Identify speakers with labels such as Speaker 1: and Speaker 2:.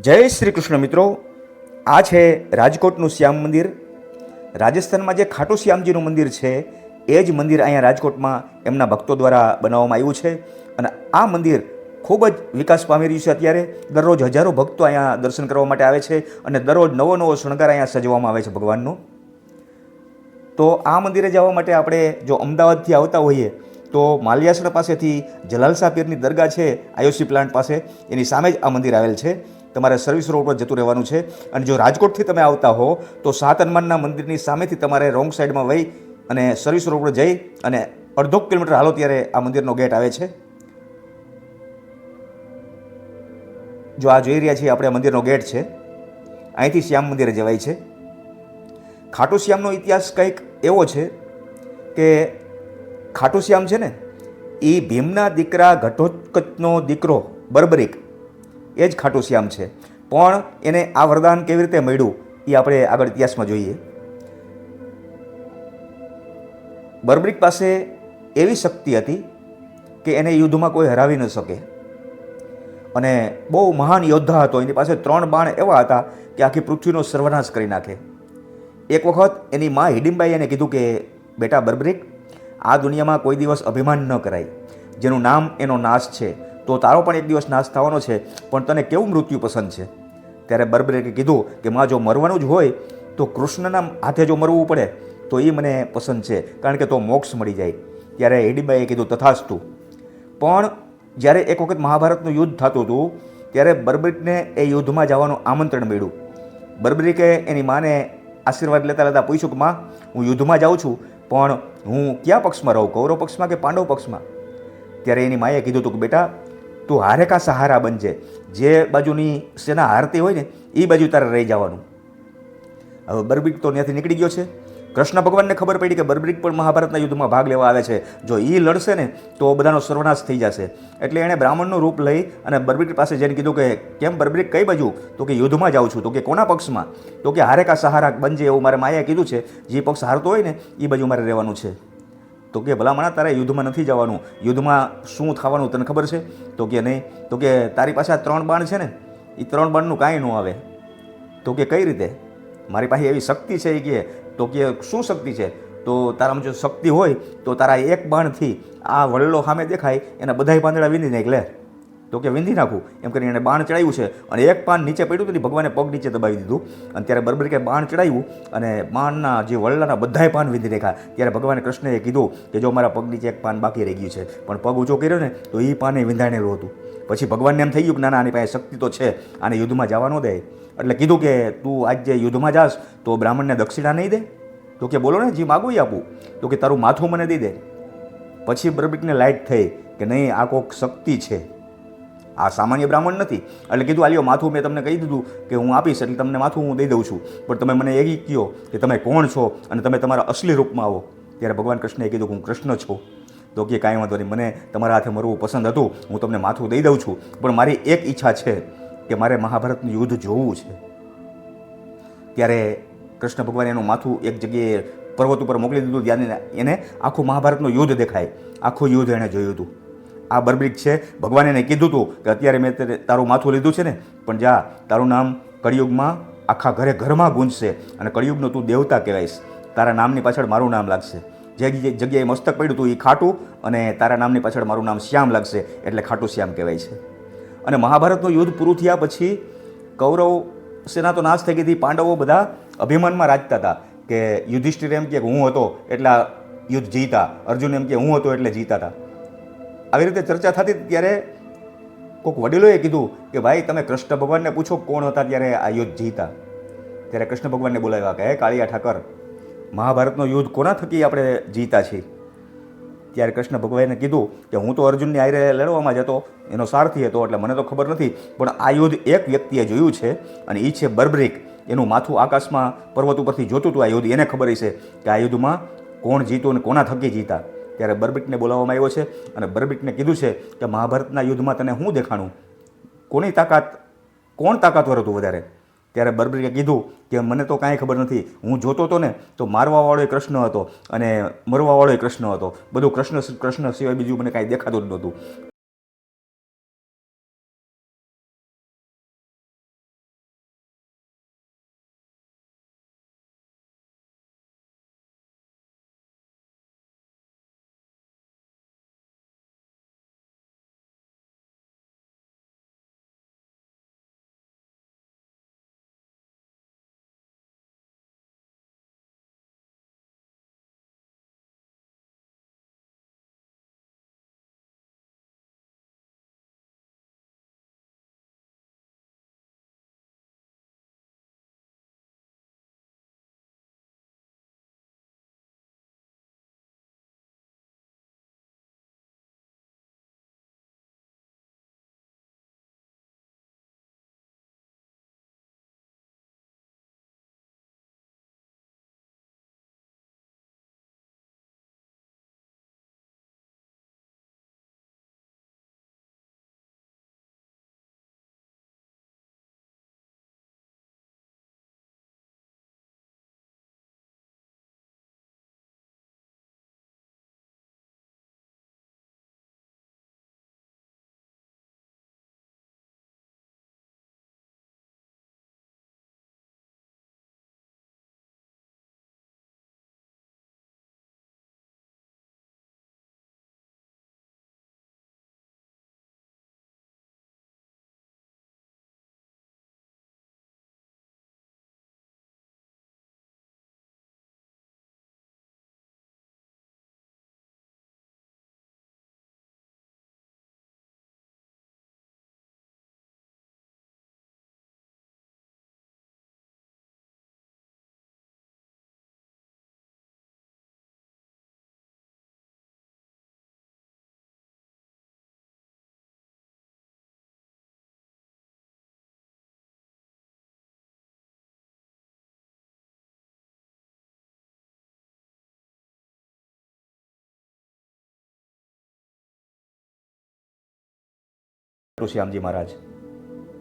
Speaker 1: જય શ્રી કૃષ્ણ મિત્રો, આ છે રાજકોટનું શ્યામ મંદિર. રાજસ્થાનમાં જે ખાટુ શ્યામજીનું મંદિર છે એ જ મંદિર અહીંયા રાજકોટમાં એમના ભક્તો દ્વારા બનાવવામાં આવ્યું છે. અને આ મંદિર ખૂબ જ વિકાસ પામી રહ્યું છે. અત્યારે દરરોજ હજારો ભક્તો અહીંયા દર્શન કરવા માટે આવે છે અને દરરોજ નવો નવો શણગાર અહીંયા સજવામાં આવે છે ભગવાનનો. તો આ મંદિરે જવા માટે આપણે જો અમદાવાદથી આવતા હોઈએ તો માલિયાસણ પાસેથી જલાલશાહ પીરની દરગાહ છે, આઈઓસી પ્લાન્ટ પાસે, એની સામે જ આ મંદિર આવેલ છે. તમારે સર્વિસ રોડ પર જતું રહેવાનું છે. અને જો રાજકોટથી તમે આવતા હો તો સાત હનુમાનના મંદિરની સામેથી તમારે રોંગ સાઈડમાં વહી અને સર્વિસ રોડ પર જઈ અને અડધો કિલોમીટર હાલો ત્યારે આ મંદિરનો ગેટ આવે છે. જો આ જોઈ રહ્યા છીએ આપણે મંદિરનો ગેટ છે, અહીંથી શ્યામ મંદિરે જવાય છે. ખાટુ શ્યામનો ઇતિહાસ કંઈક એવો છે કે ખાટુ શ્યામ છે ને એ ભીમના દીકરા ઘટોત્કચનો દીકરો બર્બરીક, એ જ ખાટુ શ્યામ છે. પણ એને આ વરદાન કેવી રીતે મળ્યું એ આપણે આગળ ઇતિહાસમાં જોઈએ. બર્બરીક પાસે એવી શક્તિ હતી કે એને યુદ્ધમાં કોઈ હરાવી ન શકે અને બહુ મહાન યોદ્ધા હતો. એની પાસે 3 બાણ એવા હતા કે આખી પૃથ્વીનો સર્વનાશ કરી નાખે. એક વખત એની મા હિડિંબાએ એને કીધું કે બેટા બર્બરીક, આ દુનિયામાં કોઈ દિવસ અભિમાન ન કરાય. જેનું નામ એનો નાશ છે. તો તારો પણ એક દિવસ નાશ થવાનો છે, પણ તને કેવું મૃત્યુ પસંદ છે? ત્યારે બર્બરીકે કીધું કે માં, જો મરવાનું જ હોય તો કૃષ્ણના હાથે જો મરવું પડે તો એ મને પસંદ છે, કારણ કે તો મોક્ષ મળી જાય. ત્યારે હિડિંબાએ કીધું તથાસ્તુ. પણ જ્યારે એક વખત મહાભારતનું યુદ્ધ થતું હતું ત્યારે બર્બરીકને એ યુદ્ધમાં જવાનું આમંત્રણ મળ્યું. બર્બરીકે એની માને આશીર્વાદ લેતા લેતા પૂછ્યું કે માં, હું યુદ્ધમાં જાઉં છું, પણ હું કયા પક્ષમાં રહું, કૌરવ પક્ષમાં કે પાંડવ પક્ષમાં? ત્યારે એની માએ કીધું હતું કે બેટા, તું હારે કા સહારા બનજે. જે બાજુની સેના હારતી હોય ને એ બાજુ તારે રહી જવાનું. હવે બર્બરીક તો ત્યાંથી નીકળી ગયો છે. કૃષ્ણ ભગવાનને ખબર પડી કે બર્બરીક પણ મહાભારતના યુદ્ધમાં ભાગ લેવા આવે છે. જો એ લડશે ને તો બધાનો સર્વનાશ થઈ જશે. એટલે એણે બ્રાહ્મણનું રૂપ લઈ અને બર્બરીક પાસે જઈને કીધું કે કેમ બર્બરીક, કઈ બાજુ? તો કે યુદ્ધમાં જાઉં છું. તો કે કોના પક્ષમાં? તો કે હારે કા સહારા બનજે, એવું મારે માએ કીધું છે. જે પક્ષ હારતો હોય ને એ બાજુ મારે રહેવાનું છે. તો કે ભલામણા, તારે યુદ્ધમાં નથી જવાનું. યુદ્ધમાં શું થવાનું તને ખબર છે? તો કે નહીં. તો કે તારી પાસે આ 3 બાણ છે ને, એ 3 બાણનું કાંઈ ન આવે. તો કે કઈ રીતે? મારી પાસે એવી શક્તિ છે એ કે. તો કે શું શક્તિ છે? તો તારામાં જો શક્તિ હોય તો તારા એક બાણથી આ વડલો સામે દેખાય એના બધાય પાંદડા વીંધી નાખ લે. તો કે વીંધી નાખું એમ કરીને એને બાણ ચડાવ્યું છે અને એક પાન નીચે પડ્યું હતું, ભગવાને પગ નીચે દબાવી દીધું. અને ત્યારે બર્બરીકે બાણ ચડાવ્યું અને બાણના જે વડલાના બધાય પાન વીંધી નાખ્યા. ત્યારે ભગવાને કૃષ્ણએ કીધું કે જો મારા પગ નીચે એક પાન બાકી રહી ગયું છે, પણ પગ ઊંચો કર્યો ને તો એ પાને વીંધાણેલું હતું. પછી ભગવાનને એમ થઈ ગયું કે ના ના, આની પાસે શક્તિ તો છે, આને યુદ્ધમાં જવા ન દે. એટલે કીધું કે તું આજ જે યુદ્ધમાં જાસ તો બ્રાહ્મણને દક્ષિણા નહીં દે? તો કે બોલો ને, જે માગું એ આપું. તો કે તારું માથું મને દઈ દે. પછી બર્બરીકને લાઈટ થઈ કે નહીં, આ કોઈક શક્તિ છે, આ સામાન્ય બ્રાહ્મણ નથી. એટલે કીધું આલ્યો માથું, મેં તમને કહી દીધું કે હું આપીશ, એટલે તમને માથું હું દઈ દઉં છું, પણ તમે મને એ કહો કે તમે કોણ છો અને તમે તમારા અસલી રૂપમાં આવો. ત્યારે ભગવાન કૃષ્ણએ કીધું કે હું કૃષ્ણ છું. તો કે કાંઈ વાંધો નહીં, મને તમારા હાથે મરવું પસંદ હતું, હું તમને માથું દઈ દઉં છું, પણ મારી એક ઈચ્છા છે કે મારે મહાભારતનું યુદ્ધ જોવું છે. ત્યારે કૃષ્ણ ભગવાને એનું માથું એક જગ્યાએ પર્વત ઉપર મોકલી દીધું, ત્યાં એને આખું મહાભારતનું યુદ્ધ દેખાય. આખું યુદ્ધ એણે જોયું હતું. આ બર્બરીક છે. ભગવાને એને કીધું હતું કે અત્યારે મેં તારું માથું લીધું છે ને, પણ જા, તારું નામ કળિયુગમાં આખા ઘરે ઘરમાં ગુંજશે અને કળિયુગનો તું દેવતા કહેવાઈશ. તારા નામની પાછળ મારું નામ લાગશે. જે જગ્યાએ મસ્તક પડ્યું હતું એ ખાટું, અને તારા નામની પાછળ મારું નામ શ્યામ લાગશે, એટલે ખાટુ શ્યામ કહેવાય છે. અને મહાભારતનું યુદ્ધ પૂરું થયા પછી કૌરવ સેના તો નાશ થઈ ગઈ હતી. પાંડવો બધા અભિમાનમાં રાજતા હતા કે યુધિષ્ઠિર એમ કે હું હતો એટલે યુદ્ધ જીતા, અર્જુન એમ કે હું હતો એટલે જીતા હતા. આવી રીતે ચર્ચા થતી. ત્યારે કોઈક વડીલોએ કીધું કે ભાઈ તમે કૃષ્ણ ભગવાનને પૂછો કોણ હતા ત્યારે આ યુદ્ધ જીતા. ત્યારે કૃષ્ણ ભગવાનને બોલાવ્યા કે હે કાળિયા ઠાકર, મહાભારતનું યુદ્ધ કોના થકી આપણે જીતા છીએ? ત્યારે કૃષ્ણ ભગવાને કીધું કે હું તો અર્જુનની આયરે લડવામાં જ હતો, એનો સારથી હતો, એટલે મને તો ખબર નથી, પણ આ યુદ્ધ એક વ્યક્તિએ જોયું છે અને એ છે બર્બરીક. એનું માથું આકાશમાં પર્વત ઉપરથી જોતું હતું આ યુદ્ધ, એને ખબર છે કે આ યુદ્ધમાં કોણ જીતું અને કોના થકી જીતા. ત્યારે બર્બરીકને બોલાવવામાં આવ્યો છે અને બર્બરીકને કીધું છે કે મહાભારતના યુદ્ધમાં તને શું દેખાણું, કોની તાકાત, કોણ તાકાતવર હતું વધારે? ત્યારે બર્બરીકે કીધું કે મને તો કાંઈ ખબર નથી, હું જોતો હતો ને તો મારવાવાળો કૃષ્ણ હતો અને મરવાવાળો કૃષ્ણ હતો, બધું કૃષ્ણ સિવાય બીજું મને કાંઈ દેખાતું જ નહોતું. શ્યામજી મહારાજ.